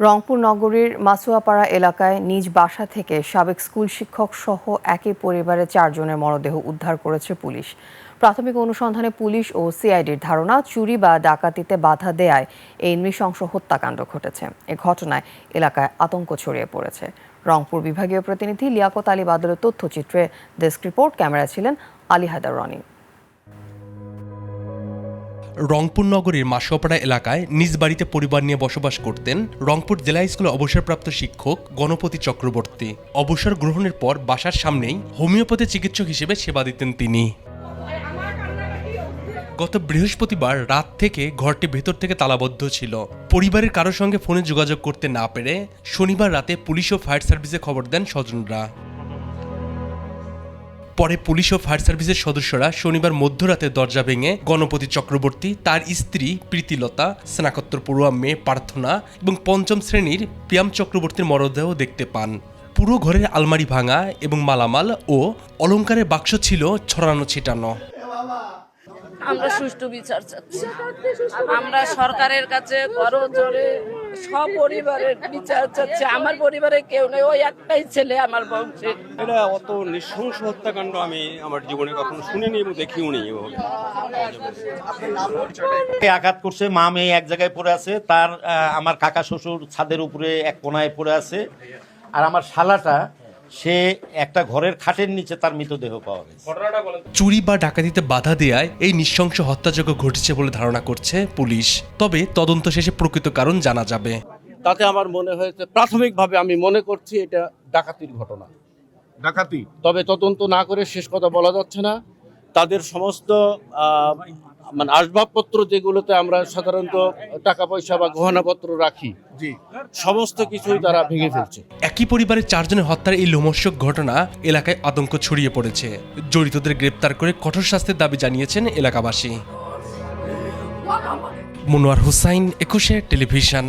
রংপুর নগরীর মাসুয়াপাড়া এলাকায় নিজ বাসা থেকে সাবেক স্কুল শিক্ষক সহ একই পরিবারের 4 জনের মরদেহ উদ্ধার করেছে পুলিশ। প্রাথমিক অনুসন্ধানে পুলিশ ও সিআইডির ধারণা, চুরি বা ডাকাতিতে বাধা দেয়ায় এই নৃশংস হত্যাকাণ্ড ঘটেছে। এ ঘটনায় এলাকায় আতঙ্ক ছড়িয়ে পড়েছে। রংপুর বিভাগীয় প্রতিনিধি লিয়াকত আলী বাদলের তথ্যচিত্রে ডেস্ক রিপোর্ট, ক্যামেরায় ছিলেন আলী হায়দার রনি। রংপুর নগরীর মাসুয়াপাড়া এলাকায় নিজ বাড়িতে পরিবার নিয়ে বসবাস করতেন রংপুর জেলা স্কুলের অবসরপ্রাপ্ত শিক্ষক গণপতি চক্রবর্তী। অবসর গ্রহণের পর বাসার সামনেই হোমিওপ্যাথি চিকিৎসক হিসেবে সেবা দিতেন তিনি। গত বৃহস্পতিবার রাত থেকে ঘরটি ভেতর থেকে তালাবদ্ধ ছিল। পরিবারের কারোর সঙ্গে ফোনে যোগাযোগ করতে না পেরে শনিবার রাতে পুলিশ ও ফায়ার সার্ভিসে খবর দেন স্বজনরা। পরে পুলিশ ও ফায়ার সার্ভিসের সদস্যরা শনিবার মধ্যরাতে দরজা ভেঙে গণপতি চক্রবর্তী, তার স্ত্রী প্রীতিলতা, স্নাতকোত্তর পড়ুয়া মেয়ে প্রার্থনা এবং 5ম শ্রেণীর প্রিয়াম চক্রবর্তীর মরদেহ দেখতে পান। পুরো ঘরের আলমারি ভাঙা এবং মালামাল ও অলংকারের বাক্স ছিল ছড়ানো ছিটানো। আমরা সুষ্ঠু বিচার চাচ্ছি। আমরা সরকারের কাছে করজোড়ে সপরিবারের বিচার চাচ্ছি। আমার পরিবারে কেউ নেই, ওই একটাই ছেলে আমার বংশে। এটা অত নৃশংস হত্যাকাণ্ড আমি আমার জীবনে কখনো শুনিনি এবং দেখিও নি। আঘাত করছে, মা মেয়ে এক জায়গায় পড়ে আছে, তার আমার কাকা শ্বশুর ছাদের উপরে এক কোনায় পড়ে আছে, আর আমার শালাটা সে একটা ঘরের খাটের নিচে তার মৃতদেহ পাওয়া গেছে। চুরি বা ডাকাতিতে বাধা দেয়ায় এই নৃশংস হত্যাযজ্ঞ ঘটেছে বলে ধারণা করছে পুলিশ। তবে তদন্ত শেষে প্রকৃত কারণ জানা যাবে। তাতে আমার মনে হয়েছে, প্রাথমিকভাবে আমি মনে করছি এটা ডাকাতির ঘটনা। ডাকাতি, তবে তদন্ত না করে শেষ কথা বলা যাচ্ছে না। তাদের সমস্ত মানে আসবাবপত্র যেগুলোতে আমরা সাধারণত টাকা পয়সা বা গহনাপত্র রাখি, সমস্ত কিছুই তারা ভেঙে ফেলছে। একই পরিবারের 4 জনের হত্যার এই লোমহর্ষক ঘটনা এলাকায় আতঙ্ক ছড়িয়ে পড়েছে। জড়িতদের গ্রেপ্তার করে কঠোর শাস্তির দাবি জানিয়েছেন এলাকাবাসী। মনোয়ার হোসাইন, 21 টেলিভিশন।